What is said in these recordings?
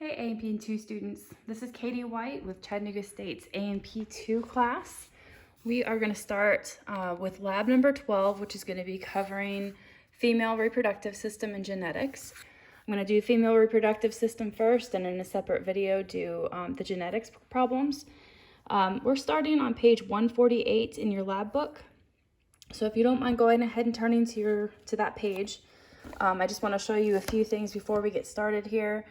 Hey A&P and 2 students, this is Katie White with Chattanooga State's A&P 2 class. We are going to start with lab number 12, which is going to be covering female reproductive system and genetics. I'm going to do female reproductive system first, and in a separate video do the genetics problems. We're starting on page 148 in your lab book. So if you don't mind going ahead and turning to that page, I just want to show you a few things before we get started here.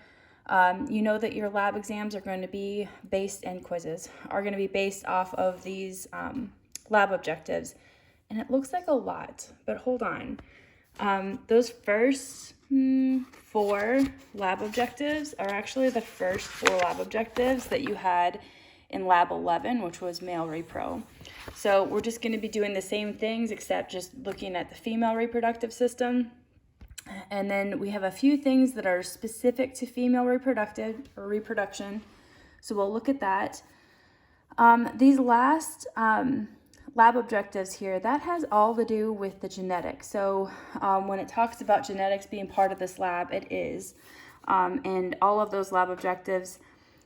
You know that your lab exams are going to be based, and quizzes are going to be based off of these lab objectives. And it looks like a lot, but hold on. Those first 4 lab objectives are actually the first 4 lab objectives that you had in lab 11, which was male repro. So we're just going to be doing the same things, except just looking at the female reproductive system. And then we have a few things that are specific to female reproduction. So we'll look at that. These last lab objectives here, that has all to do with the genetics. So when it talks about genetics being part of this lab, it is. And all of those lab objectives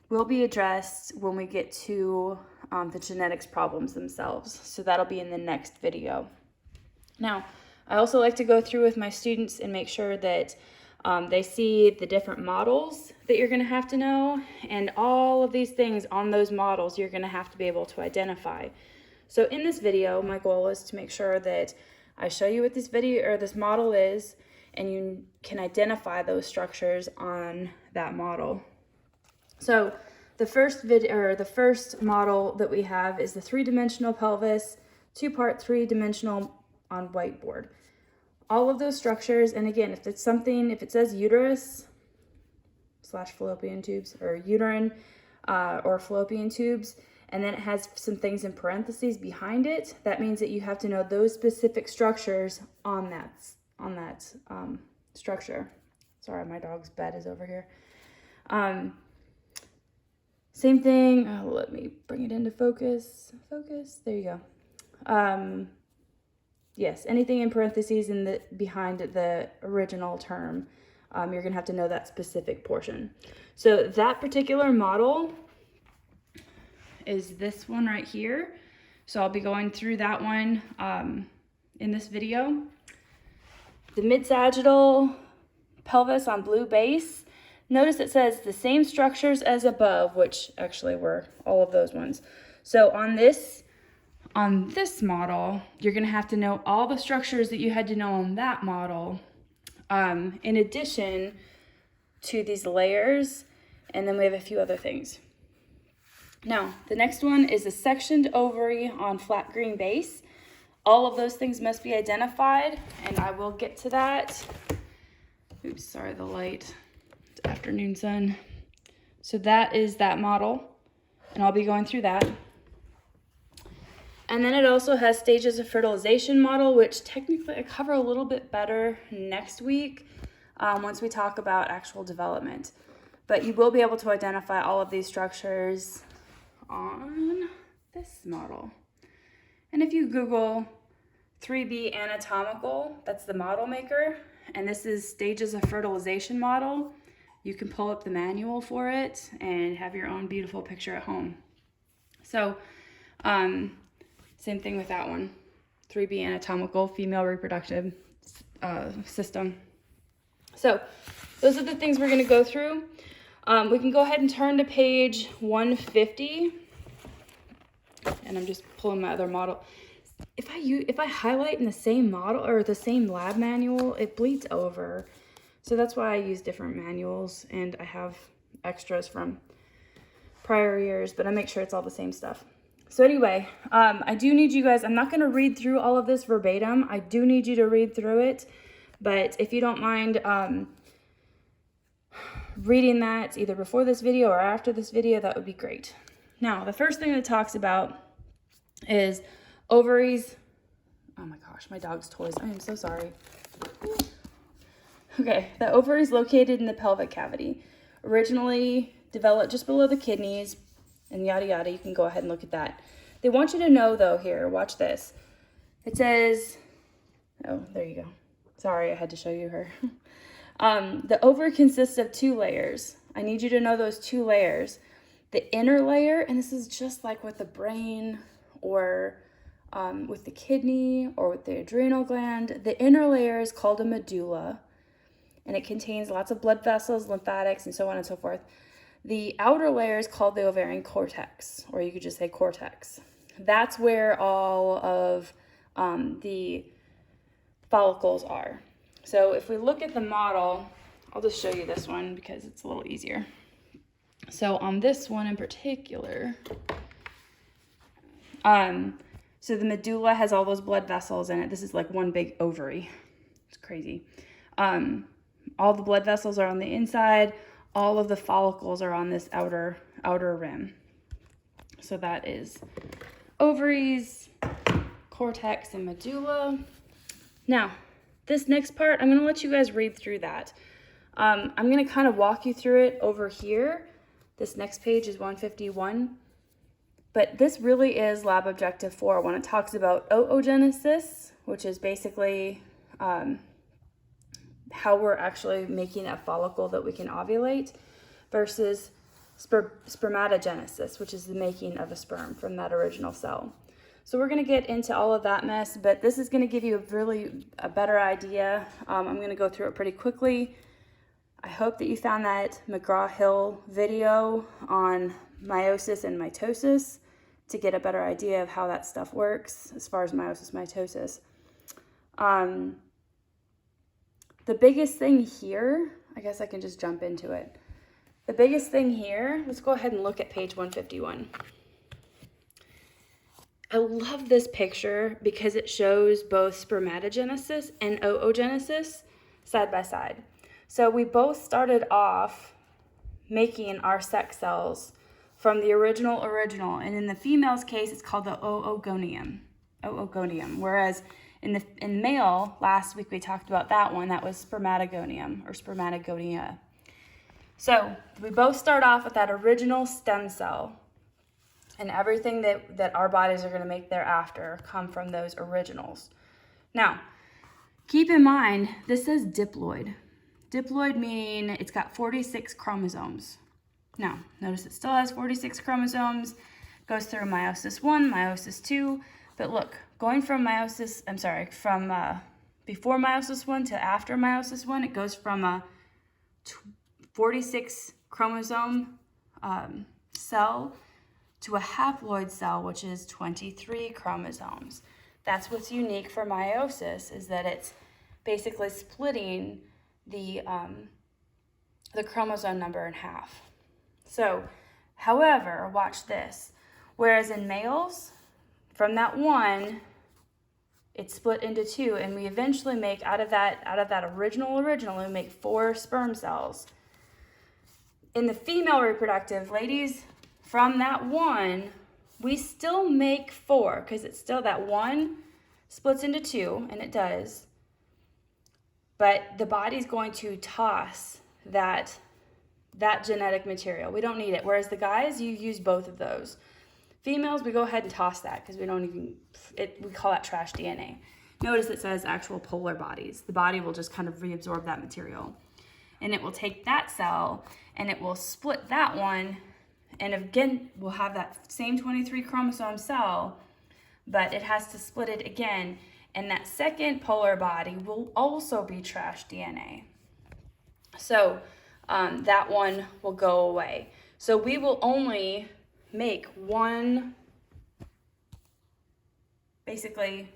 will be addressed when we get to the genetics problems themselves. So that'll be in the next video. Now, I also like to go through with my students and make sure that they see the different models that you're going to have to know, and all of these things on those models you're going to have to be able to identify. So in this video, my goal is to make sure that I show you what this video or this model is, and you can identify those structures on that model. So the first model that we have is the 3-dimensional pelvis, 2-part 3-dimensional on whiteboard. All of those structures, and again, if it says uterus / fallopian tubes, or uterine or fallopian tubes, and then it has some things in parentheses behind it, that means that you have to know those specific structures on that structure. Sorry, my dog's bed is over here. Same thing. Let me bring it into focus. There you go. Yes, anything in parentheses behind the original term, you're going to have to know that specific portion. So that particular model is this one right here. So I'll be going through that one in this video. The mid-sagittal pelvis on blue base. Notice it says the same structures as above, which actually were all of those ones. So on this model, you're going to have to know all the structures that you had to know on that model, in addition to these layers, and then we have a few other things. Now, the next one is a sectioned ovary on flat green base. All of those things must be identified, and I will get to that. Oops, sorry, the light. It's afternoon sun. So that is that model, and I'll be going through that. And then it also has stages of fertilization model, which technically I cover a little bit better next week once we talk about actual development. But you will be able to identify all of these structures on this model. And if you Google 3B anatomical, that's the model maker, and this is stages of fertilization model, you can pull up the manual for it and have your own beautiful picture at home. So, same thing with that one, 3B anatomical, female reproductive system. So those are the things we're going to go through. We can go ahead and turn to page 150, and I'm just pulling my other model. If I highlight in the same model or the same lab manual, it bleeds over. So that's why I use different manuals, and I have extras from prior years, but I make sure it's all the same stuff. So anyway, I do need you guys, I'm not going to read through all of this verbatim. I do need you to read through it, but if you don't mind reading that either before this video or after this video, that would be great. Now, the first thing it talks about is ovaries. Oh my gosh, my dog's toys. I am so sorry. Okay, the ovaries located in the pelvic cavity. Originally developed just below the kidneys, and yada yada. You can go ahead and look at that. They want you to know though here, watch this. It says, oh, there you go. Sorry, I had to show you her. The ovary consists of 2 layers. I need you to know those two layers. The inner layer, and this is just like with the brain or with the kidney or with the adrenal gland, the inner layer is called a medulla, and it contains lots of blood vessels, lymphatics, and so on and so forth. The outer layer is called the ovarian cortex, or you could just say cortex. That's where all of the follicles are. So if we look at the model, I'll just show you this one because it's a little easier. So on this one in particular, so the medulla has all those blood vessels in it. This is like one big ovary. It's crazy. All the blood vessels are on the inside. All of the follicles are on this outer rim. So that is ovaries, cortex, and medulla. Now, this next part, I'm going to let you guys read through that. I'm going to kind of walk you through it over here. This next page is 151. But this really is lab objective 4 when it talks about oogenesis, which is basically how we're actually making a follicle that we can ovulate, versus spermatogenesis, which is the making of a sperm from that original cell. So we're going to get into all of that mess, but this is going to give you a better idea. I'm going to go through it pretty quickly. I hope that you found that McGraw-Hill video on meiosis and mitosis to get a better idea of how that stuff works as far as meiosis, mitosis. The biggest thing here, I guess I can just jump into it. The biggest thing here, let's go ahead and look at page 151. I love this picture because it shows both spermatogenesis and oogenesis side by side. So we both started off making our sex cells from the original, and in the female's case, it's called the oogonium, whereas in male, last week we talked about that one, that was spermatogonium or spermatogonia. So we both start off with that original stem cell, and everything that our bodies are going to make thereafter come from those originals. Now, keep in mind, this says diploid. Diploid meaning it's got 46 chromosomes. Now, notice it still has 46 chromosomes, goes through meiosis 1, meiosis 2, but look, going from before meiosis 1 to after meiosis 1, it goes from a 46 chromosome cell to a haploid cell, which is 23 chromosomes. That's what's unique for meiosis, is that it's basically splitting the chromosome number in half. So, however, watch this. Whereas in males, from that 1, it's split into 2, and we eventually make out of that original, we make 4 sperm cells. In the female reproductive, ladies, from that 1, we still make 4, because it's still that 1 splits into 2, and it does. But the body's going to toss that genetic material. We don't need it. Whereas the guys, you use both of those. Females, we go ahead and toss that because we call that trash DNA. Notice it says actual polar bodies. The body will just kind of reabsorb that material. And it will take that cell and it will split that one. And again, we'll have that same 23 chromosome cell, but it has to split it again. And that second polar body will also be trash DNA. So that one will go away. So we will only make one, basically,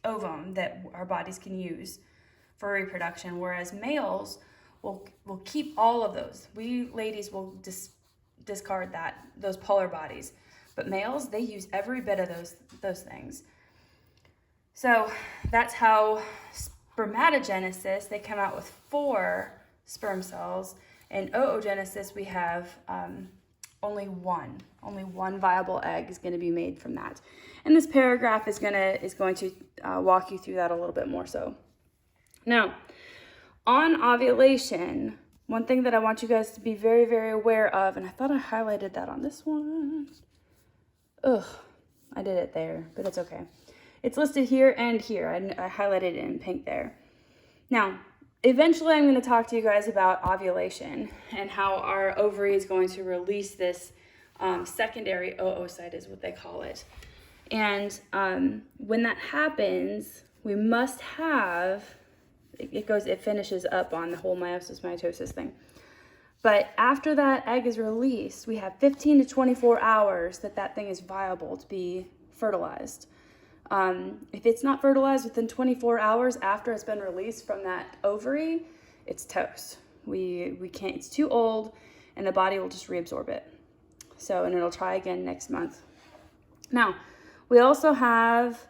ovum that our bodies can use for reproduction, whereas males will keep all of those. We ladies will discard those polar bodies, but males, they use every bit of those things. So that's how spermatogenesis, they come out with 4 sperm cells, and oogenesis, we have only one viable egg is going to be made from that. And this paragraph is going to walk you through that a little bit more so. Now, on ovulation, one thing that I want you guys to be very, very aware of, and I thought I highlighted that on this one. I did it there, but it's okay. It's listed here and here. I highlighted it in pink there. Now, eventually I'm going to talk to you guys about ovulation and how our ovary is going to release this secondary oocyte is what they call it. And when that happens, we must have, it finishes up on the whole meiosis, mitosis thing. But after that egg is released, we have 15 to 24 hours that thing is viable to be fertilized. If it's not fertilized within 24 hours after it's been released from that ovary, it's toast. We can't, it's too old, and the body will just reabsorb it. So, and it'll try again next month. Now, we also have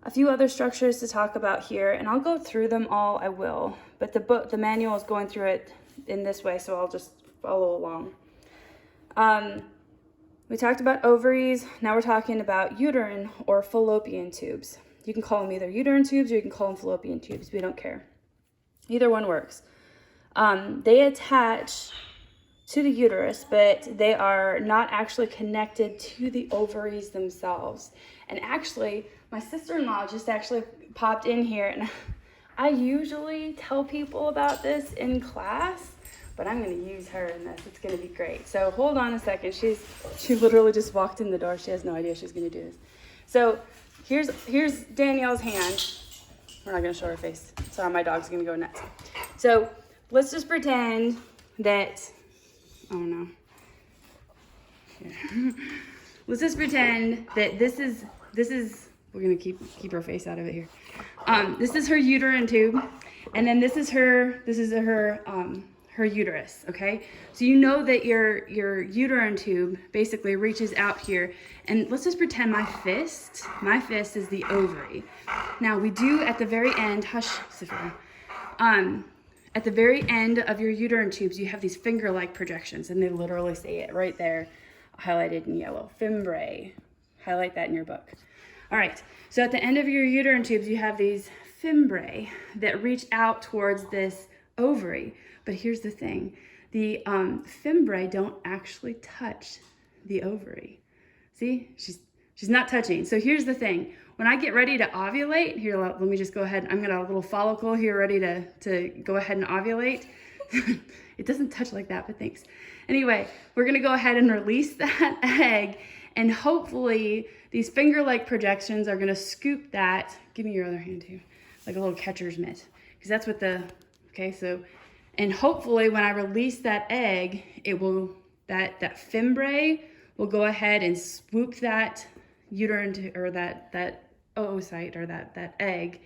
a few other structures to talk about here, and I'll go through them all, I will. But the manual is going through it in this way, so I'll just follow along. We talked about ovaries. Now we're talking about uterine or fallopian tubes. You can call them either uterine tubes or you can call them fallopian tubes. We don't care. Either one works. They attach to the uterus, but they are not actually connected to the ovaries themselves. And actually, my sister-in-law just actually popped in here, and I usually tell people about this in class, but I'm going to use her in this. It's going to be great. So hold on a second. She literally just walked in the door. She has no idea she's going to do this. So here's Danielle's hand. We're not going to show her face. Sorry, my dog's going to go nuts. So let's just pretend that, oh no. Here. Let's just pretend that this is, we're going to keep her face out of it here. This is her uterine tube, and then this is her uterus, okay? So you know that your uterine tube basically reaches out here, and let's just pretend my fist is the ovary. Now we do at the very end, hush, Sophia, at the very end of your uterine tubes, you have these finger-like projections, and they literally say it right there, highlighted in yellow, fimbriae. Highlight that in your book. All right, so at the end of your uterine tubes, you have these fimbriae that reach out towards this ovary. But here's the thing, the fimbriae don't actually touch the ovary. See, she's not touching. So here's the thing, when I get ready to ovulate, here, let me just go ahead. I'm gonna have a little follicle here ready to go ahead and ovulate. It doesn't touch like that, but thanks. Anyway, we're gonna go ahead and release that egg, and hopefully these finger-like projections are gonna scoop that, give me your other hand too, like a little catcher's mitt, because that's what okay, so, and hopefully when I release that egg, it will, that fimbriae will go ahead and swoop that uterine, or that oocyte, or that egg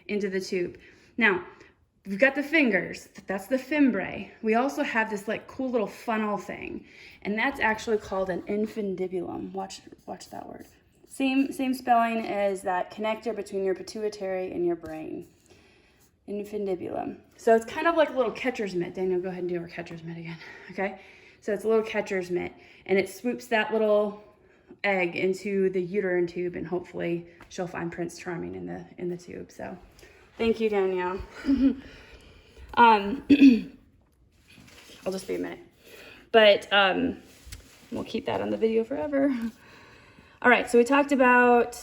into the tube. Now, we've got the fingers, that's the fimbriae. We also have this like cool little funnel thing, and that's actually called an infundibulum. Watch that word. Same spelling as that connector between your pituitary and your brain. Infundibulum. So it's kind of like a little catcher's mitt. Daniel, go ahead and do our catcher's mitt again, okay? So it's a little catcher's mitt, and it swoops that little egg into the uterine tube, and hopefully she'll find Prince Charming in the tube. So thank you, Danielle. I'll just be a minute, but we'll keep that on the video forever. All right, so we talked about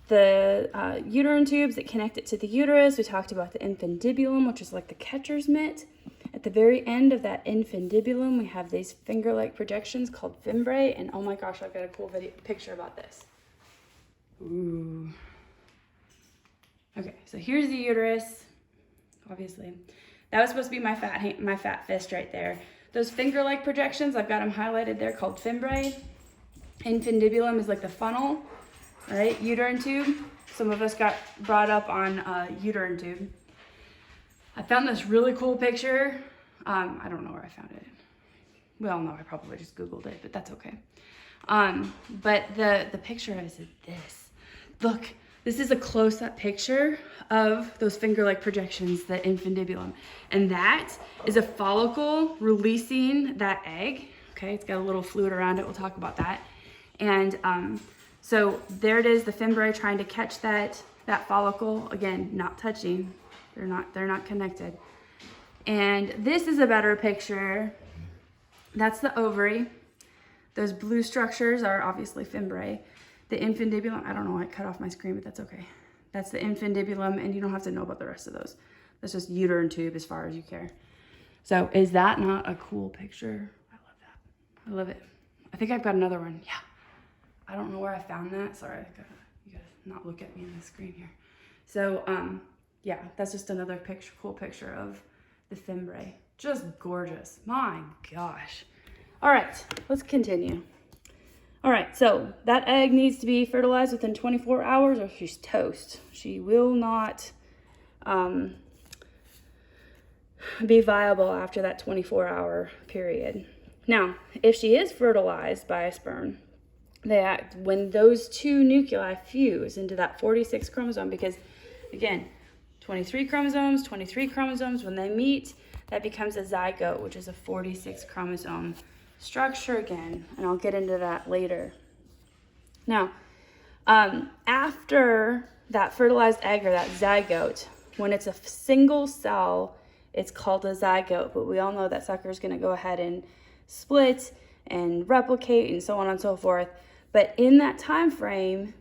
the uterine tubes that connect it to the uterus. We talked about the infundibulum, which is like the catcher's mitt. At the very end of that infundibulum, we have these finger-like projections called fimbriae, and oh my gosh, I've got a cool picture about this. Ooh. Okay, so here's the uterus, obviously. That was supposed to be my fat fist right there. Those finger-like projections, I've got them highlighted there, called fimbriae. Infundibulum is like the funnel. All right, uterine tube. Some of us got brought up on uterine tube. I found this really cool picture. I don't know where I found it. Well, no, I probably just Googled it, but that's okay. But the picture is this. Look, this is a close-up picture of those finger-like projections, the infundibulum. And that is a follicle releasing that egg. Okay, it's got a little fluid around it. We'll talk about that. And so there it is, the fimbriae trying to catch that follicle. Again, not touching. They're not connected. And this is a better picture. That's the ovary. Those blue structures are obviously fimbriae. The infundibulum, I don't know why I cut off my screen, but that's okay. That's the infundibulum, and you don't have to know about the rest of those. That's just uterine tube as far as you care. So is that not a cool picture? I love that. I love it. I think I've got another one. Yeah. I don't know where I found that. Sorry, you gotta not look at me on the screen here. So yeah, that's just another picture, cool picture of the fimbriae. Just gorgeous. My gosh. All right, let's continue. All right, so that egg needs to be fertilized within 24 hours or she's toast. She will not be viable after that 24-hour period. Now, if she is fertilized by a sperm, when those two nuclei fuse into that 46 chromosome, because again, 23 chromosomes, when they meet, that becomes a zygote, which is a 46 chromosome structure again, and I'll get into that later. Now, after that fertilized egg or that zygote, when it's a single cell, it's called a zygote, but we all know that sucker is going to go ahead and split and replicate and so on and so forth. But in that time frame,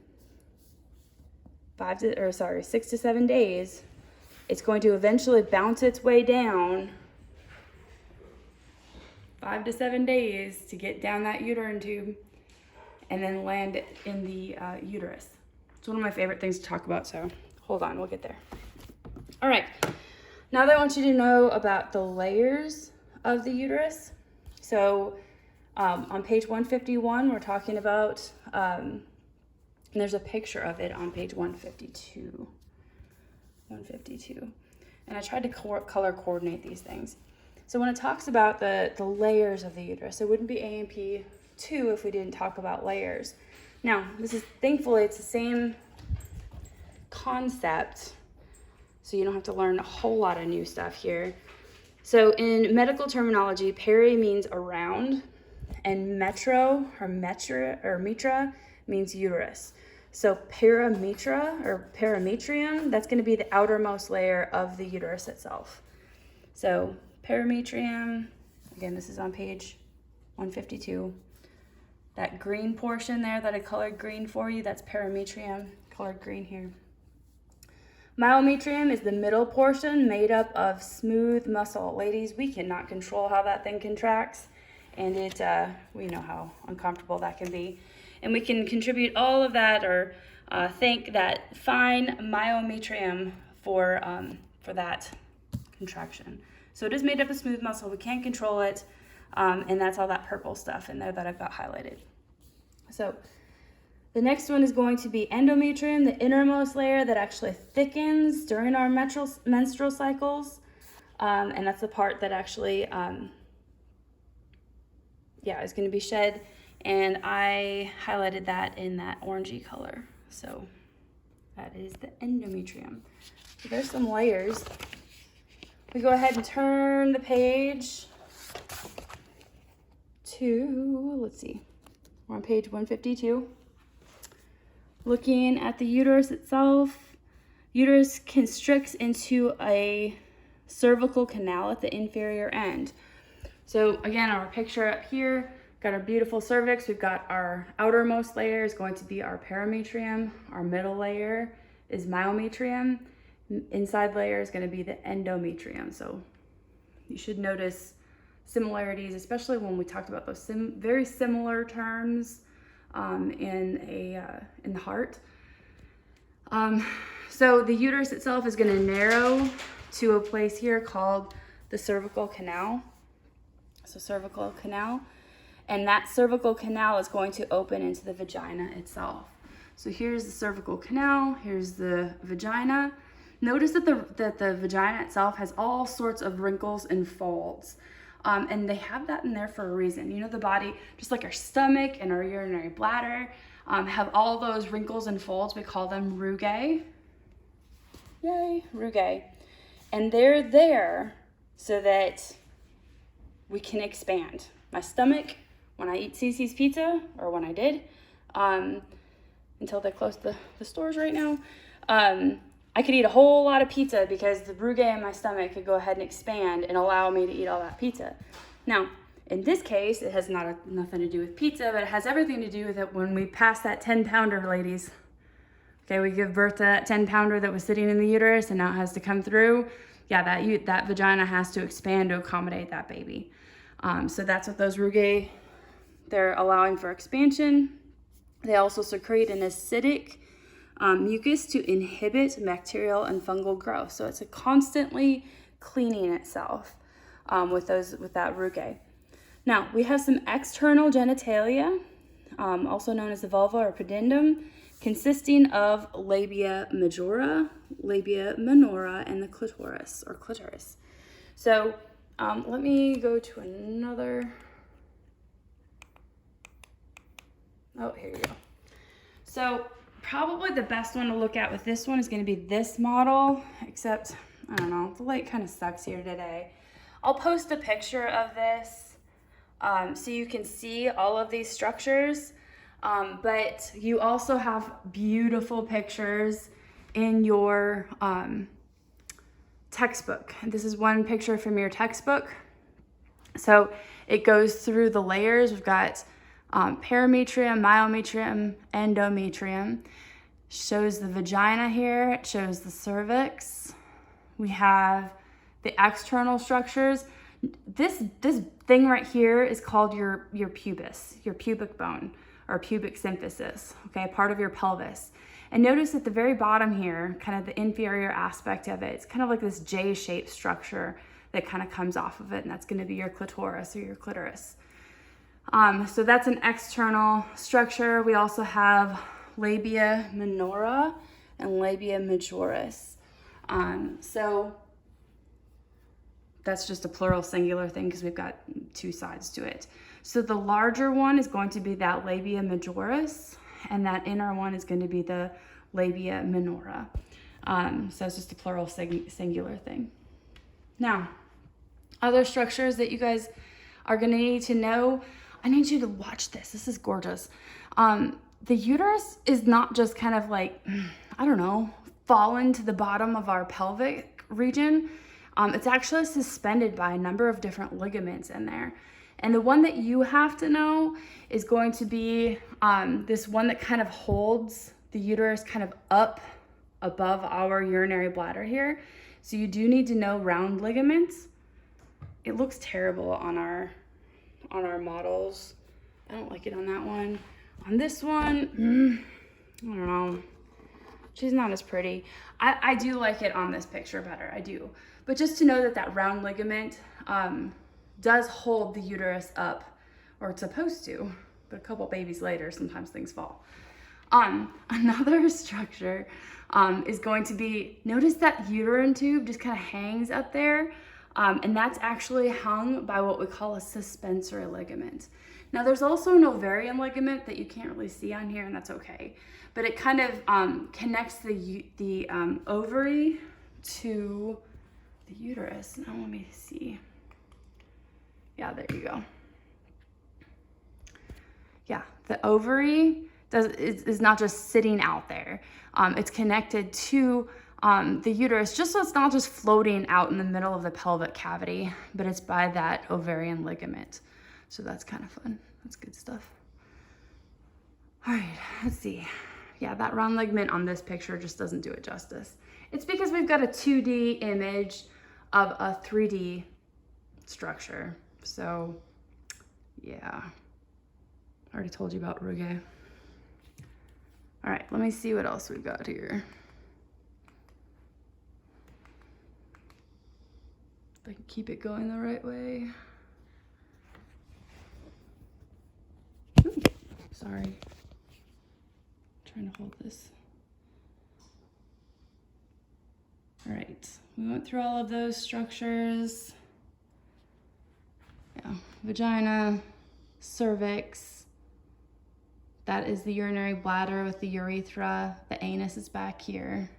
6 to 7 days, it's going to eventually bounce its way down 5 to 7 days to get down that uterine tube and then land in the uterus. It's one of my favorite things to talk about, so hold on, we'll get there. All right, now I want you to know about the layers of the uterus. So on page 151, we're talking about, and there's a picture of it on page 152. And I tried to color coordinate these things. So when it talks about the layers of the uterus, it wouldn't be AMP2 if we didn't talk about layers. Now, thankfully, it's the same concept, so you don't have to learn a whole lot of new stuff here. So in medical terminology, peri means around, and mitra means uterus. So parametrium, that's going to be the outermost layer of the uterus itself. So parametrium, again, this is on page 152. That green portion there that I colored green for you, that's parametrium, colored green here. Myometrium is the middle portion made up of smooth muscle. Ladies, we cannot control how that thing contracts, and we know how uncomfortable that can be. And we can contribute all of that or thank that fine myometrium for that contraction. So it is made up of smooth muscle. We can't control it, and that's all that purple stuff in there that I've got highlighted. So the next one is going to be endometrium, the innermost layer that actually thickens during our menstrual cycles, and that's the part that actually, is going to be shed. And I highlighted that in that orangey color. So that is the endometrium. So there's some layers. We go ahead and turn the page to, let's see, we're on page 152. Looking at the uterus itself, uterus constricts into a cervical canal at the inferior end. So again, our picture up here, got our beautiful cervix. We've got our outermost layer is going to be our parametrium. Our middle layer is myometrium. Inside layer is going to be the endometrium. So you should notice similarities, especially when we talked about those very similar terms in the heart. So the uterus itself is going to narrow to a place here called the cervical canal. So cervical canal. And that cervical canal is going to open into the vagina itself. So here's the cervical canal, here's the vagina. Notice that the vagina itself has all sorts of wrinkles and folds. And they have that in there for a reason. You know, the body, just like our stomach and our urinary bladder, have all those wrinkles and folds. We call them rugae. Yay, rugae. And they're there so that we can expand. My stomach, when I eat CSCC pizza, or when I did, until they closed the stores right now, I could eat a whole lot of pizza because the rugae in my stomach could go ahead and expand and allow me to eat all that pizza. Now, in this case, it has nothing to do with pizza, but it has everything to do with it when we pass that 10-pounder, ladies. Okay, we give birth to that 10-pounder that was sitting in the uterus and now it has to come through. yeah, that vagina has to expand to accommodate that baby. So that's what those rugae, they're allowing for expansion. They also secrete an acidic mucus to inhibit bacterial and fungal growth. So it's constantly cleaning itself with that rugae. Now, we have some external genitalia, also known as the vulva or pudendum, consisting of labia majora, labia minora, and the clitoris or clitoris. So let me go to another. Oh, here you go. So probably the best one to look at with this one is going to be this model, except, I don't know, the light kind of sucks here today. I'll post a picture of this so you can see all of these structures, but you also have beautiful pictures in your textbook. This is one picture from your textbook. So it goes through the layers. We've got parametrium, myometrium, endometrium. Shows the vagina here. It shows the cervix. We have the external structures. This thing right here is called your pubis, your pubic bone or pubic symphysis, okay, part of your pelvis. And notice at the very bottom here, kind of the inferior aspect of it, it's kind of like this J-shaped structure that kind of comes off of it, and that's going to be your clitoris or your clitoris. So that's an external structure. We also have labia minora and labia majoris. So that's just a plural singular thing because we've got two sides to it. So the larger one is going to be that labia majoris, and that inner one is going to be the labia minora. So it's just a plural singular thing. Now, other structures that you guys are going to need to know. I need you to watch this. This is gorgeous. The uterus is not just kind of like, I don't know, fallen to the bottom of our pelvic region. It's actually suspended by a number of different ligaments in there. And the one that you have to know is going to be this one that kind of holds the uterus kind of up above our urinary bladder here. So you do need to know round ligaments. It looks terrible on our models. I don't like it on that one. On this one, I don't know. She's not as pretty. I do like it on this picture better, I do. But just to know that that round ligament does hold the uterus up, or it's supposed to, but a couple babies later, sometimes things fall. Another structure is going to be, notice that uterine tube just kind of hangs up there. And that's actually hung by what we call a suspensory ligament. Now there's also an ovarian ligament that you can't really see on here, and that's okay. But it kind of connects the ovary to the uterus. Now let me see. Yeah, there you go. Yeah, the ovary is not just sitting out there. It's connected to the uterus, just so it's not just floating out in the middle of the pelvic cavity, but it's by that ovarian ligament. So that's kind of fun. That's good stuff. All right, let's see. Yeah, that round ligament on this picture just doesn't do it justice. It's because we've got a 2D image of a 3D structure. So yeah, I already told you about rugae. All right, let me see what else we've got here. If I can keep it going the right way. Ooh, sorry. Trying to hold this. All right, we went through all of those structures. Yeah, vagina, cervix. That is the urinary bladder with the urethra. The anus is back here.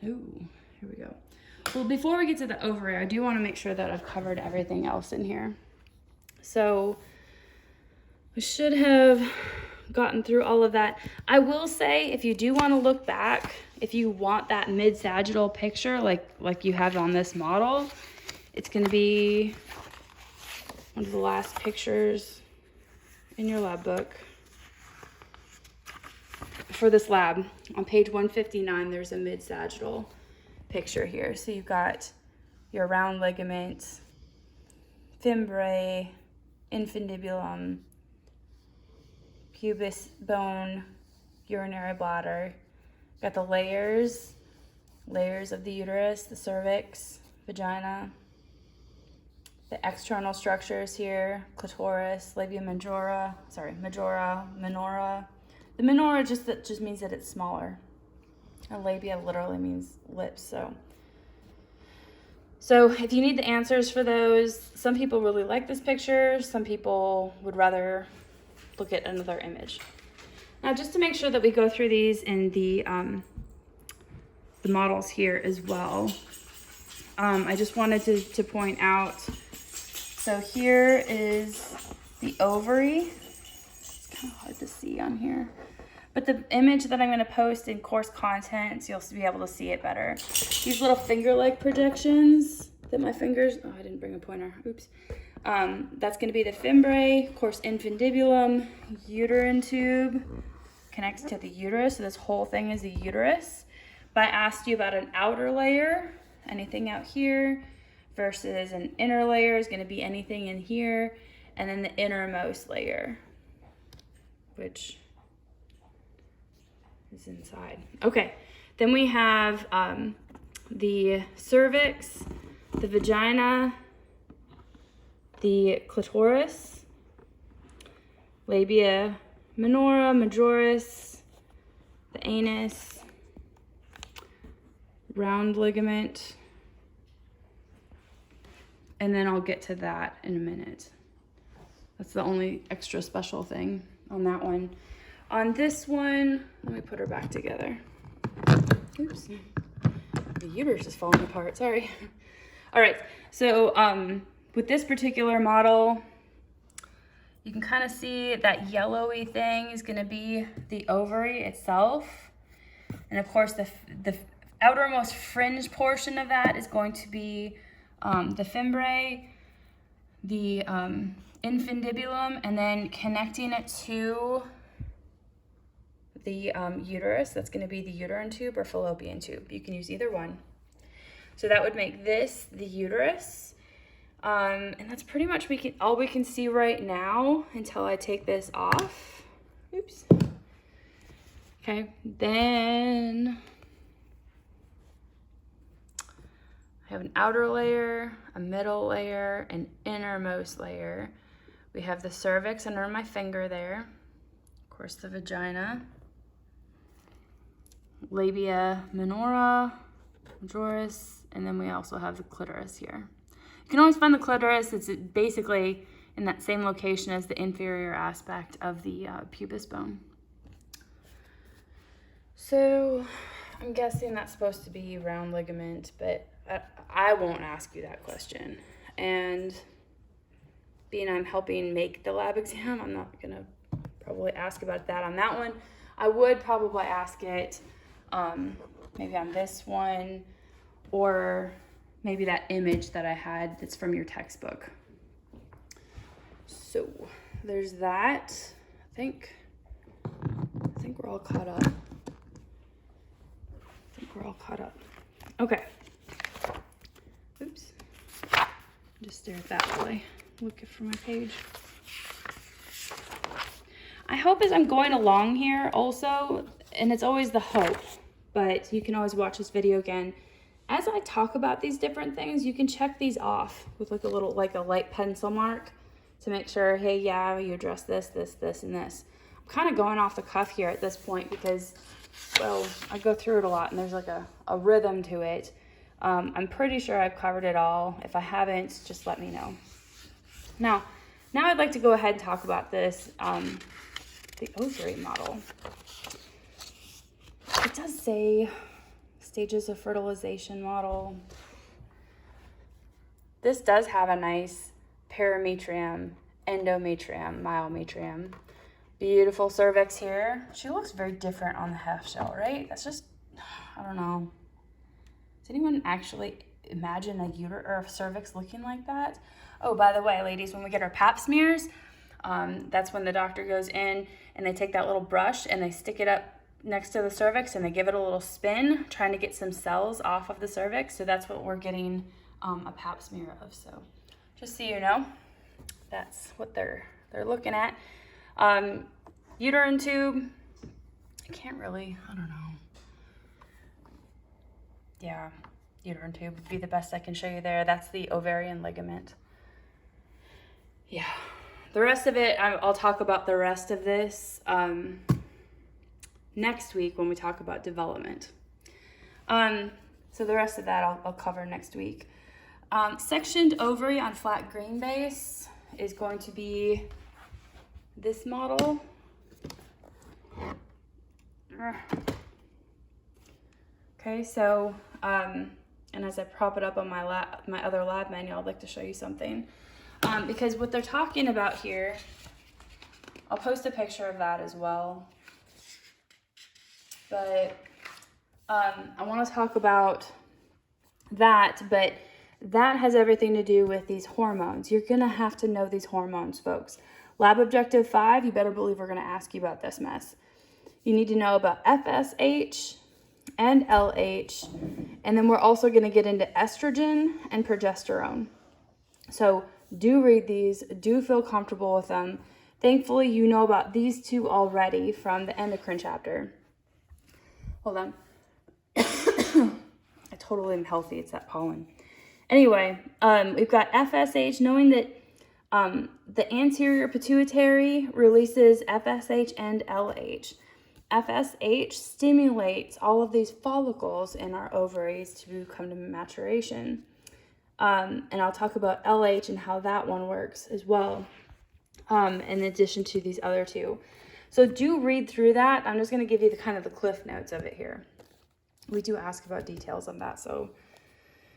Ooh, here we go. Well, before we get to the ovary, I do want to make sure that I've covered everything else in here. So we should have gotten through all of that. I will say, if you do want to look back, if you want that mid-sagittal picture like you have on this model, it's going to be one of the last pictures in your lab book. For this lab, on page 159, there's a mid-sagittal picture here. So you've got your round ligament, fimbriae, infundibulum, pubis bone, urinary bladder. Got the layers of the uterus, the cervix, vagina, the external structures here, clitoris, labia majora, minora. The minora just means that it's smaller. And labia literally means lips, So if you need the answers for those, some people really like this picture, some people would rather look at another image. Now, just to make sure that we go through these in the models here as well, I just wanted to point out, so here is the ovary. It's kind of hard to see on here, but the image that I'm going to post in course content, you'll be able to see it better. These little finger-like projections that my fingers, oh, I didn't bring a pointer, oops. That's going to be the fimbriae, of course, infundibulum, uterine tube, connects to the uterus, so this whole thing is the uterus. But I asked you about an outer layer, anything out here, versus an inner layer is going to be anything in here, and then the innermost layer, which is inside. Okay, then we have the cervix, the vagina, the clitoris, labia minora, majoris, the anus, round ligament, and then I'll get to that in a minute. That's the only extra special thing on that one. On this one, let me put her back together. Oops, the uterus is falling apart, sorry. All right, so with this particular model, you can kind of see that yellowy thing is going to be the ovary itself. And of course, the outermost fringe portion of that is going to be the fimbriae, the infundibulum, and then connecting it to the uterus. That's going to be the uterine tube or fallopian tube. You can use either one. So that would make this the uterus. And that's pretty much all we can see right now until I take this off. Oops. Okay, then I have an outer layer, a middle layer, an innermost layer. We have the cervix under my finger there. Of course, the vagina, labia minora, majoris, and then we also have the clitoris here. You can always find the clitoris. It's basically in that same location as the inferior aspect of the pubis bone. So I'm guessing that's supposed to be round ligament, but I won't ask you that question. And being I'm helping make the lab exam, I'm not gonna probably ask about that on that one. I would probably ask it maybe on this one, or maybe that image that I had that's from your textbook. So there's that. I think we're all caught up. Okay. Oops. Just stare at that while I look for my page. I hope as I'm going along here also, and it's always the hope, but you can always watch this video again. As I talk about these different things, you can check these off with like a little, like a light pencil mark to make sure, hey, yeah, you address this, this, this, and this. I'm kind of going off the cuff here at this point because, well, I go through it a lot and there's like a rhythm to it. I'm pretty sure I've covered it all. If I haven't, just let me know. Now I'd like to go ahead and talk about this, the ovary model. It does say stages of fertilization model. This does have a nice parametrium, endometrium, myometrium. Beautiful cervix here. She looks very different on the half shell, right? That's just, I don't know. Does anyone actually imagine a uterus or a cervix looking like that? Oh, by the way, ladies, when we get our pap smears, that's when the doctor goes in and they take that little brush and they stick it up next to the cervix, and they give it a little spin, trying to get some cells off of the cervix. So that's what we're getting a pap smear of. So just so you know, that's what they're looking at. Uterine tube, I don't know. Yeah, uterine tube would be the best I can show you there. That's the ovarian ligament. Yeah, the rest of it, I'll talk about the rest of this next week when we talk about development. So the rest of that I'll cover next week. Sectioned ovary on flat green base is going to be this model. Okay, so, and as I prop it up on my other lab manual, I'd like to show you something. Because what they're talking about here, I'll post a picture of that as well. But I want to talk about that, but that has everything to do with these hormones. You're going to have to know these hormones, folks. Lab Objective 5, you better believe we're going to ask you about this mess. You need to know about FSH and LH, and then we're also going to get into estrogen and progesterone. So do read these, do feel comfortable with them. Thankfully, you know about these two already from the endocrine chapter. Hold on. I totally am healthy, it's that pollen. Anyway, we've got FSH, knowing that the anterior pituitary releases FSH and LH. FSH stimulates all of these follicles in our ovaries to come to maturation. And I'll talk about LH and how that one works as well, in addition to these other two. So do read through that. I'm just going to give you the kind of the cliff notes of it here. We do ask about details on that, so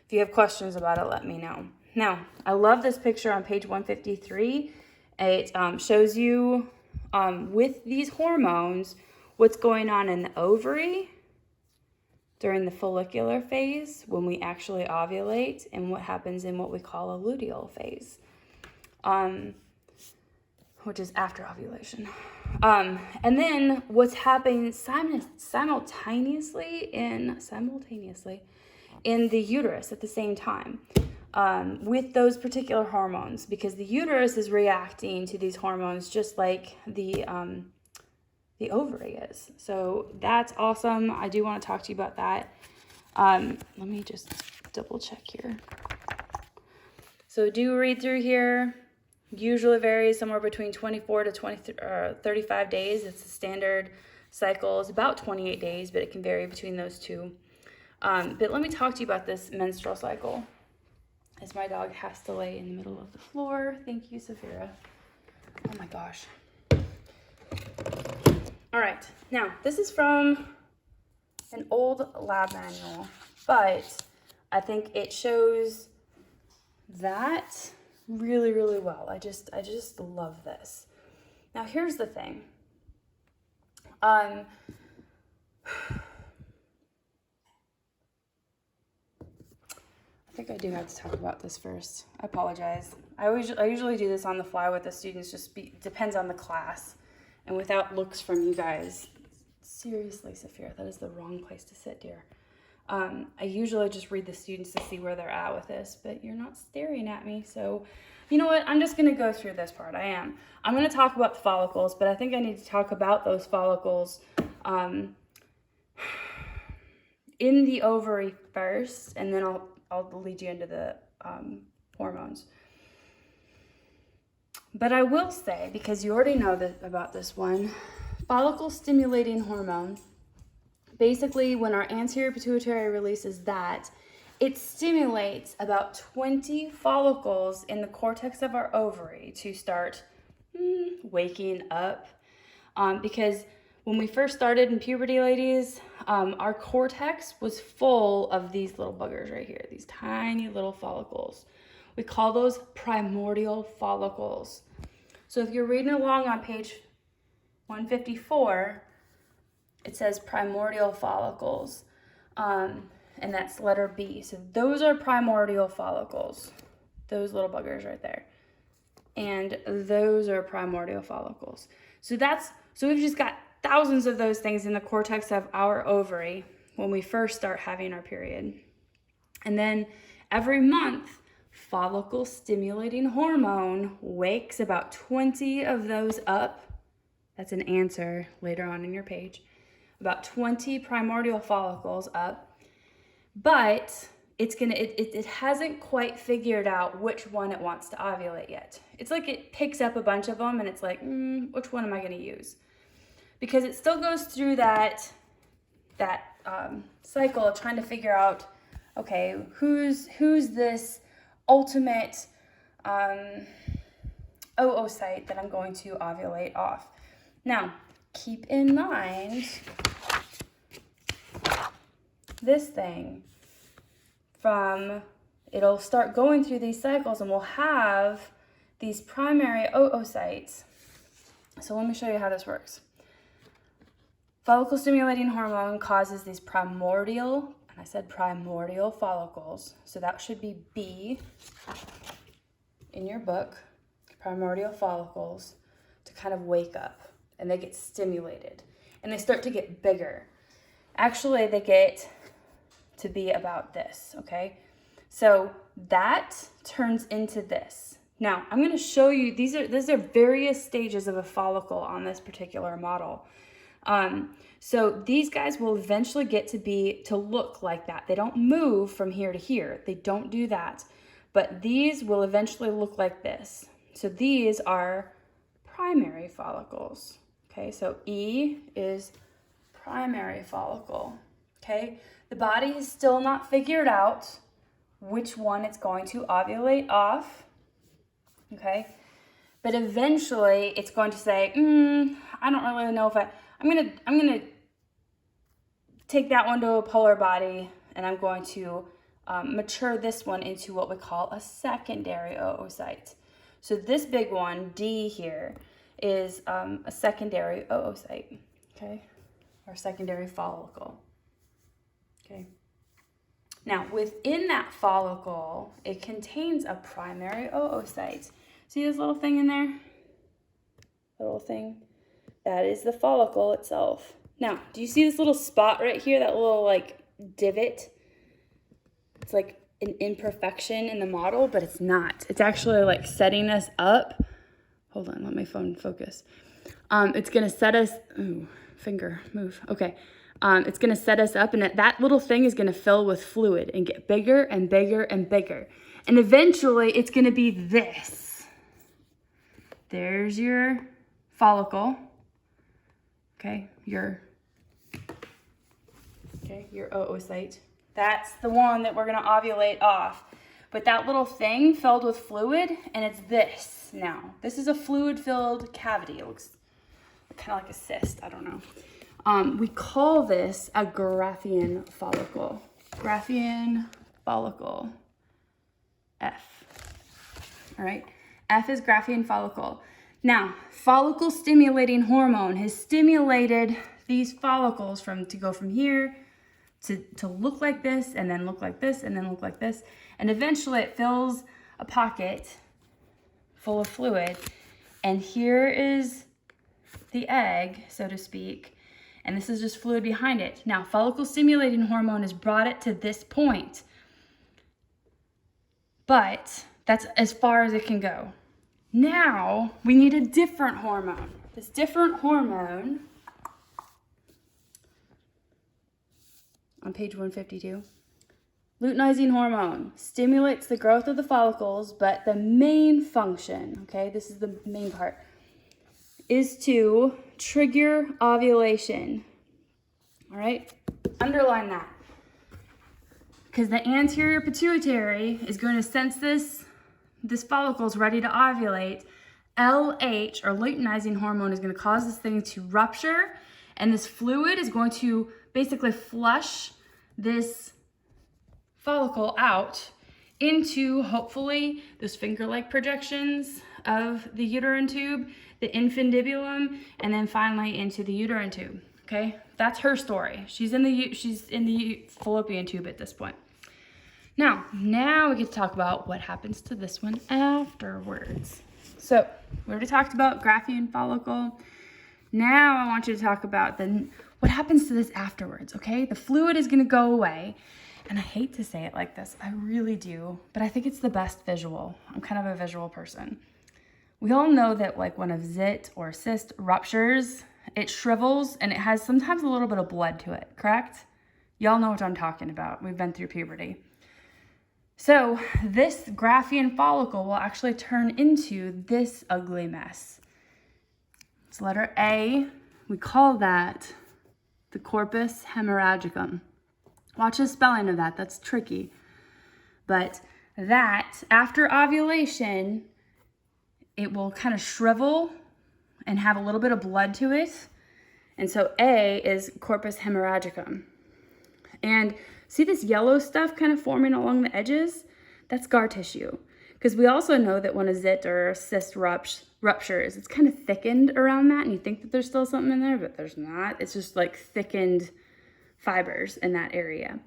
if you have questions about it, let me know. Now, I love this picture on page 153. It shows you with these hormones what's going on in the ovary during the follicular phase when we actually ovulate, and what happens in what we call a luteal phase, which is after ovulation. And then what's happening simultaneously in the uterus at the same time with those particular hormones, because the uterus is reacting to these hormones just like the ovary is. So that's awesome. I do want to talk to you about that. Let me just double check here. So do read through here. Usually varies somewhere between 24 to 35 days. It's the standard cycle is about 28 days, but it can vary between those two. But let me talk to you about this menstrual cycle, as my dog has to lay in the middle of the floor. Thank you, Saphira. Oh my gosh. All right, now this is from an old lab manual, but I think it shows that really, really well. I just love this. Now here's the thing. I think I do have to talk about this first. I apologize. I usually do this on the fly with the students. Depends on the class, and without looks from you guys. Seriously, Saphira, that is the wrong place to sit, dear. I usually just read the students to see where they're at with this, but you're not staring at me, so you know what? I'm just going to go through this part. I'm going to talk about the follicles, but I think I need to talk about those follicles in the ovary first, and then I'll lead you into the hormones. But I will say, because you already know about this one, follicle stimulating hormone, basically when our anterior pituitary releases that, it stimulates about 20 follicles in the cortex of our ovary to start waking up. Because when we first started in puberty, ladies, our cortex was full of these little buggers right here, these tiny little follicles. We call those primordial follicles. So if you're reading along on page 154, it says primordial follicles, and that's letter B. So those are primordial follicles, those little buggers right there. And those are primordial follicles. So we've just got thousands of those things in the cortex of our ovary when we first start having our period. And then every month, follicle stimulating hormone wakes about 20 of those up. That's an answer later on in your page. About 20 primordial follicles up. But it hasn't quite figured out which one it wants to ovulate yet. It's like it picks up a bunch of them and it's like, which one am I going to use? Because it still goes through that cycle of trying to figure out, okay, who's this ultimate oocyte that I'm going to ovulate off. Now, keep in mind this thing it'll start going through these cycles and we'll have these primary oocytes. So let me show you how this works. Follicle stimulating hormone causes these primordial, and I said primordial follicles, so that should be B in your book, primordial follicles, to kind of wake up, and they get stimulated, and they start to get bigger. Actually, they get to be about this, okay? So that turns into this. Now, I'm going to show you, these are various stages of a follicle on this particular model. So these guys will eventually get to look like that. They don't move from here to here. They don't do that. But these will eventually look like this. So these are primary follicles. Okay, so E is primary follicle. Okay, the body has still not figured out which one it's going to ovulate off. Okay, but eventually it's going to say, I don't really know if I'm gonna take that one to a polar body, and I'm going to mature this one into what we call a secondary oocyte. So this big one, D here, is a secondary oocyte, okay, or secondary follicle, okay. Now, within that follicle, it contains a primary oocyte. See this little thing in there? The little thing? That is the follicle itself. Now, do you see this little spot right here, that little like divot? It's like an imperfection in the model, but it's not. It's actually like setting us up. Hold on, let my phone focus. It's gonna set us, ooh, finger, move, okay. It's gonna set us up, and that little thing is gonna fill with fluid and get bigger and bigger and bigger. And eventually it's gonna be this. There's your follicle. Okay, your oocyte. That's the one that we're gonna ovulate off. But that little thing filled with fluid, and it's this now. This is a fluid-filled cavity. It looks kind of like a cyst, I don't know. We call this a Graafian follicle. Graafian follicle, F. All right, F is Graafian follicle. Now, follicle stimulating hormone has stimulated these follicles to go from here to look like this, and then look like this, and then look like this. And eventually it fills a pocket full of fluid. And here is the egg, so to speak. And this is just fluid behind it. Now, follicle stimulating hormone has brought it to this point. But that's as far as it can go. Now, we need a different hormone. This different hormone, on page 152, luteinizing hormone stimulates the growth of the follicles, but the main function, okay, this is the main part, is to trigger ovulation. All right, underline that. Because the anterior pituitary is going to sense this follicle is ready to ovulate. LH, or luteinizing hormone, is going to cause this thing to rupture, and this fluid is going to basically flush this follicle out into, hopefully, those finger-like projections of the uterine tube, the infundibulum, and then finally into the uterine tube. Okay, that's her story. She's in the fallopian tube at this point. Now we get to talk about what happens to this one afterwards. So we already talked about Graafian follicle. Now I want you to talk about what happens to this afterwards, okay? The fluid is gonna go away. And I hate to say it like this, I really do, but I think it's the best visual. I'm kind of a visual person. We all know that like when a zit or cyst ruptures, it shrivels and it has sometimes a little bit of blood to it, correct? Y'all know what I'm talking about. We've been through puberty. So this Graafian follicle will actually turn into this ugly mess. It's letter A. We call that the corpus hemorrhagicum. Watch the spelling of that. That's tricky. But that, after ovulation, it will kind of shrivel and have a little bit of blood to it. And so A is corpus hemorrhagicum. And see this yellow stuff kind of forming along the edges? That's scar tissue. Because we also know that when a zit or a cyst ruptures, it's kind of thickened around that, and you think that there's still something in there, but there's not. It's just like thickened fibers in that area.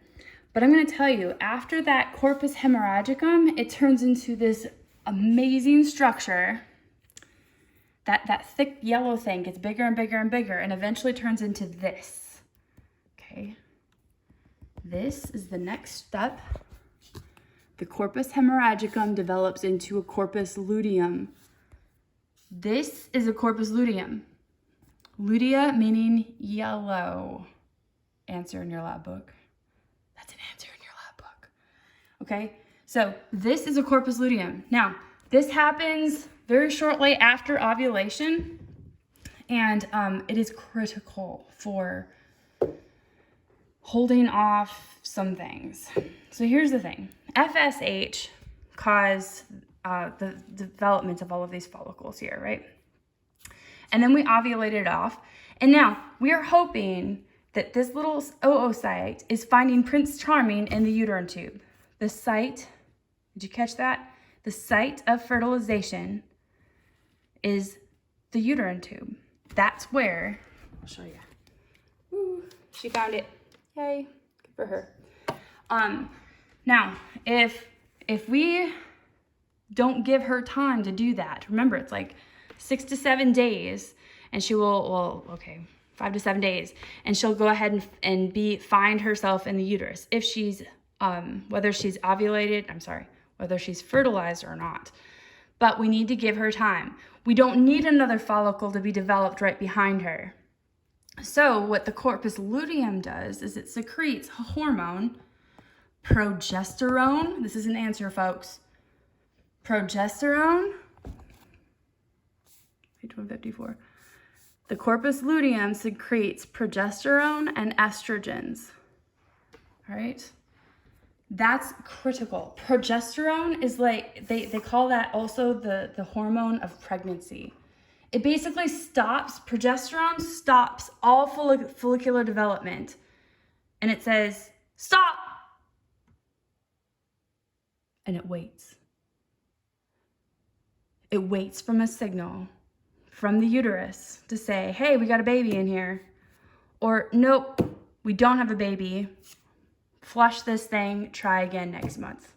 But I'm going to tell you, after that corpus hemorrhagicum, it turns into this amazing structure. That thick yellow thing gets bigger and bigger and bigger, and eventually turns into this. Okay. This is the next step. The corpus hemorrhagicum develops into a corpus luteum. This is a corpus luteum. Lutea meaning yellow. Answer in your lab book. That's an answer in your lab book. Okay, so this is a corpus luteum. Now, this happens very shortly after ovulation, and it is critical for holding off some things. So here's the thing. FSH caused the development of all of these follicles here, right? And then we ovulated it off. And now we are hoping that this little oocyte is finding Prince Charming in the uterine tube. The site, did you catch that? The site of fertilization is the uterine tube. That's where, I'll show you. Woo, she found it. Yay, good for her. Now, if we don't give her time to do that, remember it's like 6 to 7 days, and she will, 5 to 7 days, and she'll go ahead and find herself in the uterus if she's, whether she's whether she's fertilized or not. But we need to give her time. We don't need another follicle to be developed right behind her. So what the corpus luteum does is it secretes a hormone, progesterone. This is an answer, folks. Progesterone, page 154. The corpus luteum secretes progesterone and estrogens. All right, that's critical. Progesterone is like, they call that also the hormone of pregnancy. It basically progesterone stops all follicular development. And it says, stop. And it waits. It waits from a signal from the uterus to say, hey, we got a baby in here. Or, nope, we don't have a baby. Flush this thing, try again next month.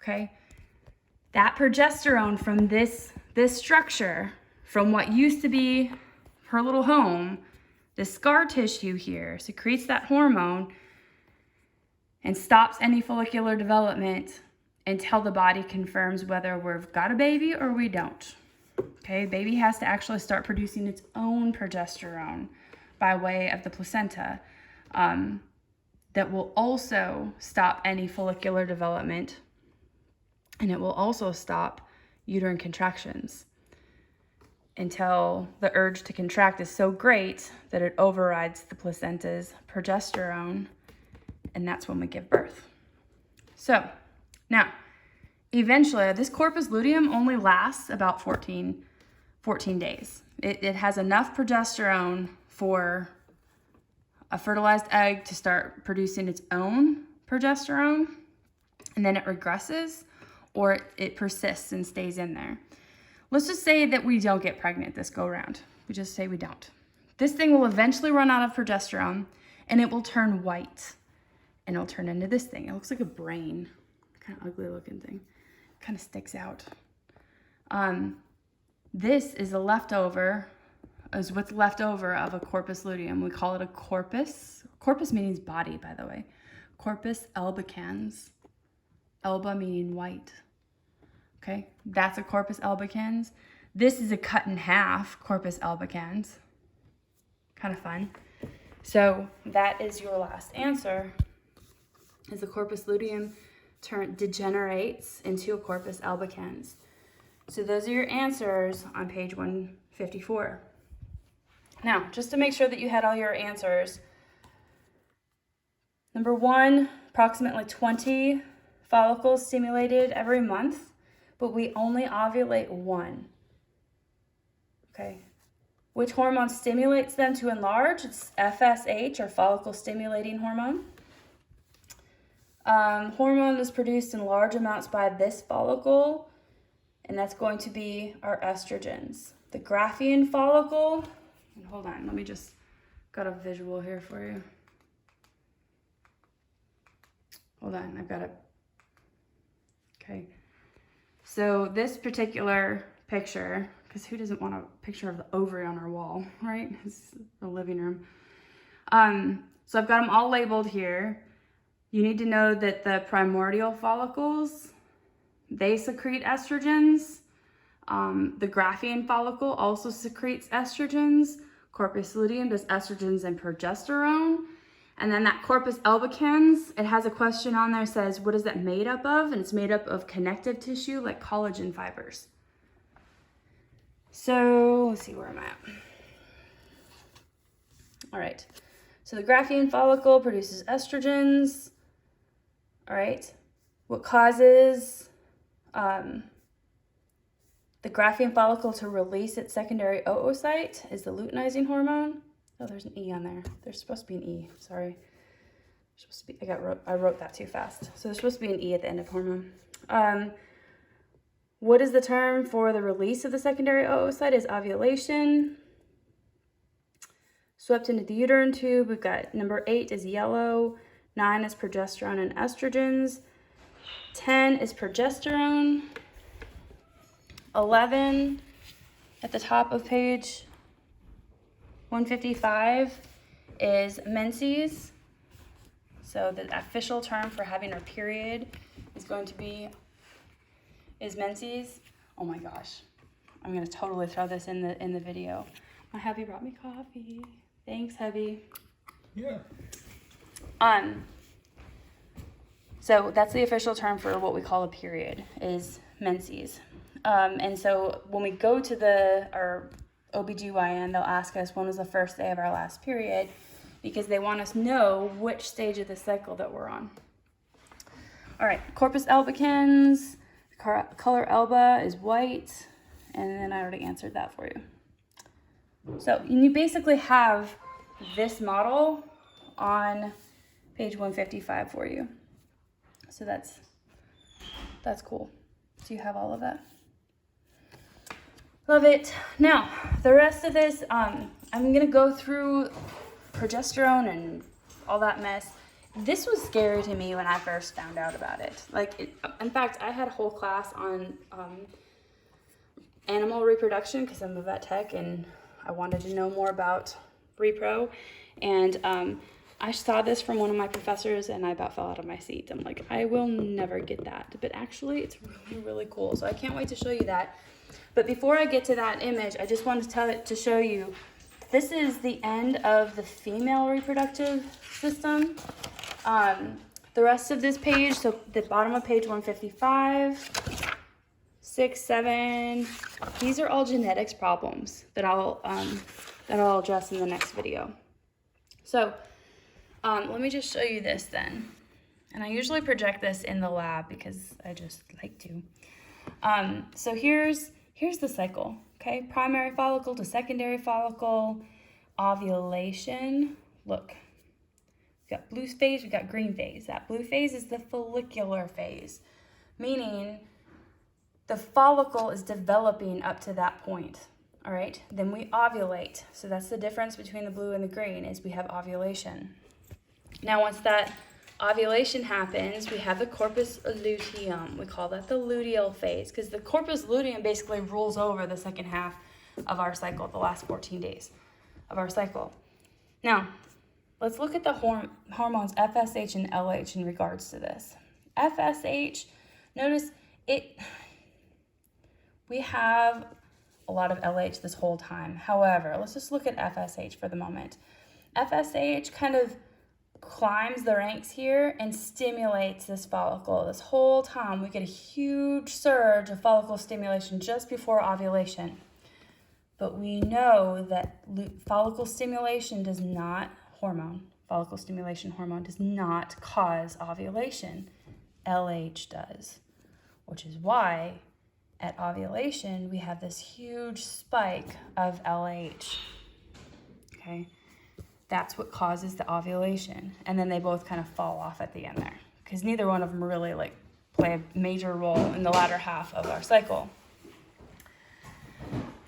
Okay? That progesterone from this structure, from what used to be her little home, the scar tissue here secretes that hormone and stops any follicular development until the body confirms whether we've got a baby or we don't. Okay, baby has to actually start producing its own progesterone by way of the placenta. That will also stop any follicular development, and it will also stop uterine contractions until the urge to contract is so great that it overrides the placenta's progesterone, and that's when we give birth. So now, eventually, this corpus luteum only lasts about 14 days. It has enough progesterone for a fertilized egg to start producing its own progesterone, and then it regresses, or it persists and stays in there. Let's just say that we don't get pregnant this go round. We just say we don't. This thing will eventually run out of progesterone, and it will turn white, and it'll turn into this thing. It looks like a brain, kind of ugly looking thing. Kind of sticks out. This is a leftover is what's left over of a corpus luteum. We call it a corpus. Corpus means body, by the way. Corpus albicans. Alba meaning white. Okay, that's a corpus albicans. This is a cut in half corpus albicans. Kind of fun. So that is your last answer. Is the corpus luteum degenerates into a corpus albicans. So those are your answers on page 154. Now, just to make sure that you had all your answers, number 1, approximately 20 follicles stimulated every month, but we only ovulate 1. Okay. Which hormone stimulates them to enlarge? It's FSH, or follicle stimulating hormone. Hormone is produced in large amounts by this follicle, and that's going to be our estrogens. The Graafian follicle, and hold on, let me just got a visual here for you. Hold on, I've got it. Okay, so this particular picture, because who doesn't want a picture of the ovary on our wall, right? It's the living room. So I've got them all labeled here. You need to know that the primordial follicles, they secrete estrogens. The Graafian follicle also secretes estrogens. Corpus luteum does estrogens and progesterone. And then that corpus albicans, it has a question on there that says, what is that made up of? And it's made up of connective tissue like collagen fibers. So let's see where I'm at. All right. So the Graafian follicle produces estrogens. All right. What causes the Graafian follicle to release its secondary oocyte is the luteinizing hormone. Oh, there's an E on there. There's supposed to be an E. Sorry. Supposed to be. I wrote that too fast. So there's supposed to be an E at the end of hormone. What is the term for the release of the secondary oocyte? Is ovulation. Swept into the uterine tube. We've got number 8 is yellow. 9 is progesterone and estrogens. 10 is progesterone. 11 at the top of page 155 is menses. So the official term for having our period is menses. Oh my gosh, I'm gonna totally throw this in the video. My hubby brought me coffee. Thanks, hubby. Yeah. So that's the official term for what we call a period, is menses. And so when we go to our OBGYN, they'll ask us when was the first day of our last period, because they want us to know which stage of the cycle that we're on. All right, corpus albicans, color alba is white, and then I already answered that for you. So you basically have this model on page 155 for you. So that's cool. So you have all of that. Love it. Now, the rest of this, I'm going to go through progesterone and all that mess. This was scary to me when I first found out about it. In fact, I had a whole class on animal reproduction because I'm a vet tech and I wanted to know more about repro. And I saw this from one of my professors and I about fell out of my seat. I'm like, I will never get that. But actually, it's really, really cool. So I can't wait to show you that. But before I get to that image, I just wanted to show you, this is the end of the female reproductive system. The rest of this page, so the bottom of page 155, 6, 7, these are all genetics problems that I'll address in the next video. So let me just show you this then. And I usually project this in the lab because I just like to. So here's the cycle, okay? Primary follicle to secondary follicle, ovulation. Look, we've got blue phase, we've got green phase. That blue phase is the follicular phase, meaning the follicle is developing up to that point, all right? Then we ovulate. So that's the difference between the blue and the green, is we have ovulation. Now, once that ovulation happens, we have the corpus luteum. We call that the luteal phase because the corpus luteum basically rules over the second half of our cycle, the last 14 days of our cycle. Now, let's look at the hormones FSH and LH in regards to this. FSH, notice we have a lot of LH this whole time. However, let's just look at FSH for the moment. FSH kind of climbs the ranks here and stimulates this follicle. This whole time we get a huge surge of follicle stimulation just before ovulation. But we know that follicle stimulation follicle stimulation hormone does not cause ovulation. LH does, which is why at ovulation we have this huge spike of LH. Okay, that's what causes the ovulation, and then they both kind of fall off at the end there because neither one of them really play a major role in the latter half of our cycle.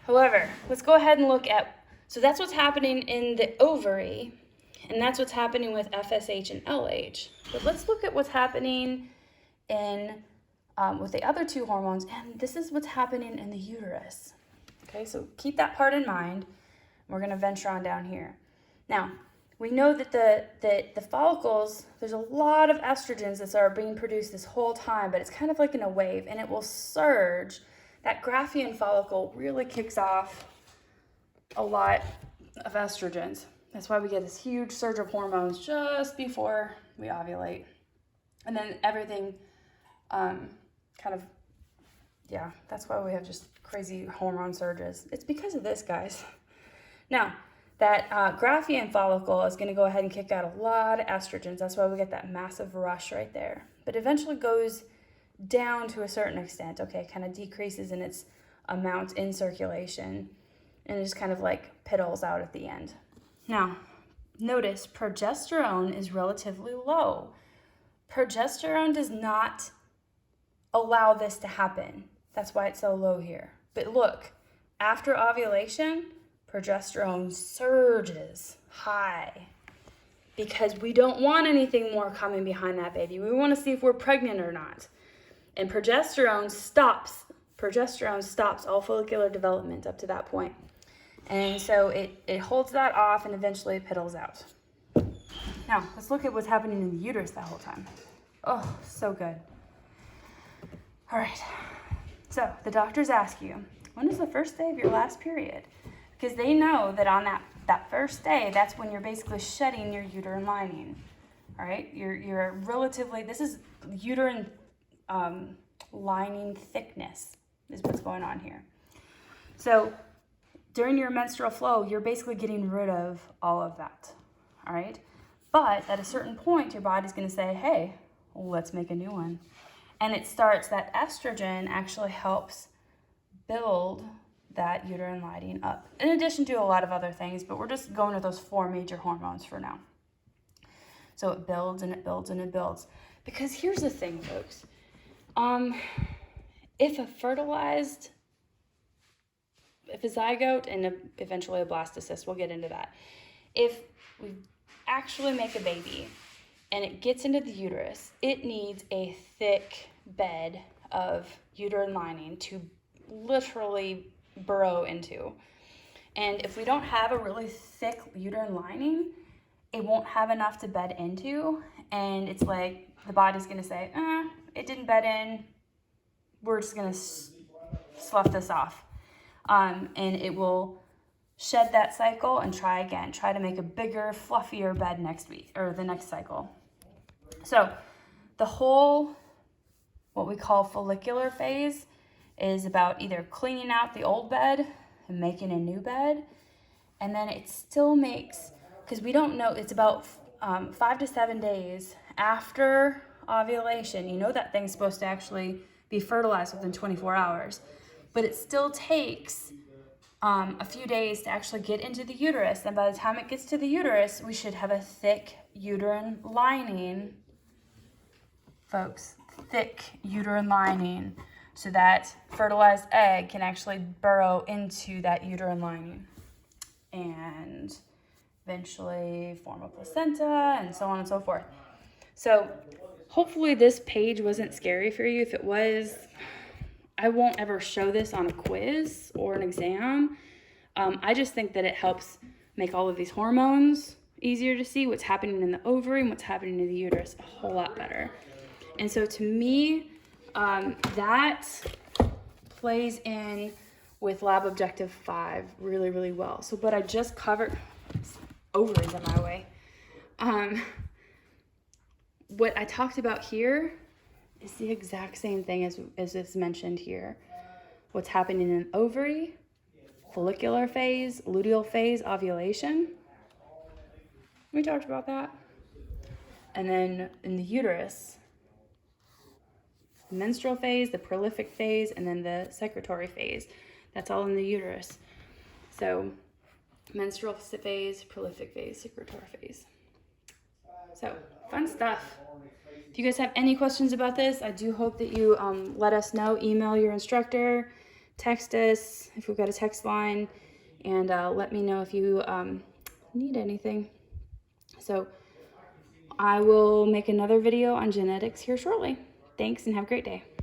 However, let's go ahead and look at, so that's what's happening in the ovary, and that's what's happening with FSH and LH. But let's look at what's happening in with the other two hormones, and this is what's happening in the uterus. Okay, so keep that part in mind. We're going to venture on down here. Now, we know that the follicles, there's a lot of estrogens that are being produced this whole time, but it's kind of like in a wave, and it will surge. That Graafian follicle really kicks off a lot of estrogens. That's why we get this huge surge of hormones just before we ovulate. And then everything that's why we have just crazy hormone surges. It's because of this, guys. Now, that Graafian follicle is going to go ahead and kick out a lot of estrogens. That's why we get that massive rush right there. But eventually goes down to a certain extent, okay, kind of decreases in its amount in circulation, and it just kind of piddles out at the end. Now, notice progesterone is relatively low. Progesterone does not allow this to happen. That's why it's so low here. But look, after ovulation, progesterone surges high because we don't want anything more coming behind that baby. We want to see if we're pregnant or not. And progesterone stops all follicular development up to that point. And so it holds that off and eventually it piddles out. Now, let's look at what's happening in the uterus that whole time. Oh, so good. All right, so the doctors ask you, when is the first day of your last period? Because they know that on that first day, that's when you're basically shedding your uterine lining. All right, you're relatively, this is uterine lining thickness is what's going on here. So during your menstrual flow, you're basically getting rid of all of that. All right, but at a certain point, your body's going to say, hey, let's make a new one. And it starts, that estrogen actually helps build that uterine lining up, in addition to a lot of other things, but we're just going with those 4 major hormones for now. So it builds and it builds and it builds. Because here's the thing, folks. If a zygote and eventually a blastocyst, we'll get into that. If we actually make a baby and it gets into the uterus, it needs a thick bed of uterine lining to literally burrow into. And if we don't have a really thick uterine lining, it won't have enough to bed into. And it's like the body's going to say, it didn't bed in. We're just going to slough this off. And it will shed that cycle and try again. Try to make a bigger, fluffier bed next week or the next cycle. So the whole, what we call follicular phase, is about either cleaning out the old bed and making a new bed. And then it still makes, because we don't know, it's about 5 to 7 days after ovulation. You know that thing's supposed to actually be fertilized within 24 hours. But it still takes a few days to actually get into the uterus. And by the time it gets to the uterus, we should have a thick uterine lining. Folks, thick uterine lining, so that fertilized egg can actually burrow into that uterine lining and eventually form a placenta and so on and so forth. So hopefully this page wasn't scary for you. If it was, I won't ever show this on a quiz or an exam I just think that it helps make all of these hormones easier to see, what's happening in the ovary and what's happening in the uterus a whole lot better. And so to me, that plays in with Lab Objective 5 really, really well. So, but I just covered, ovaries in my way. What I talked about here is the exact same thing as is mentioned here. What's happening in ovary, follicular phase, luteal phase, ovulation. We talked about that. And then in the uterus, menstrual phase, the prolific phase, and then the secretory phase. That's all in the uterus. So menstrual phase, prolific phase, secretory phase. So fun stuff. If you guys have any questions about this, I do hope that you let us know. Email your instructor, text us if we've got a text line, and let me know if you need anything. So I will make another video on genetics here shortly. Thanks and have a great day.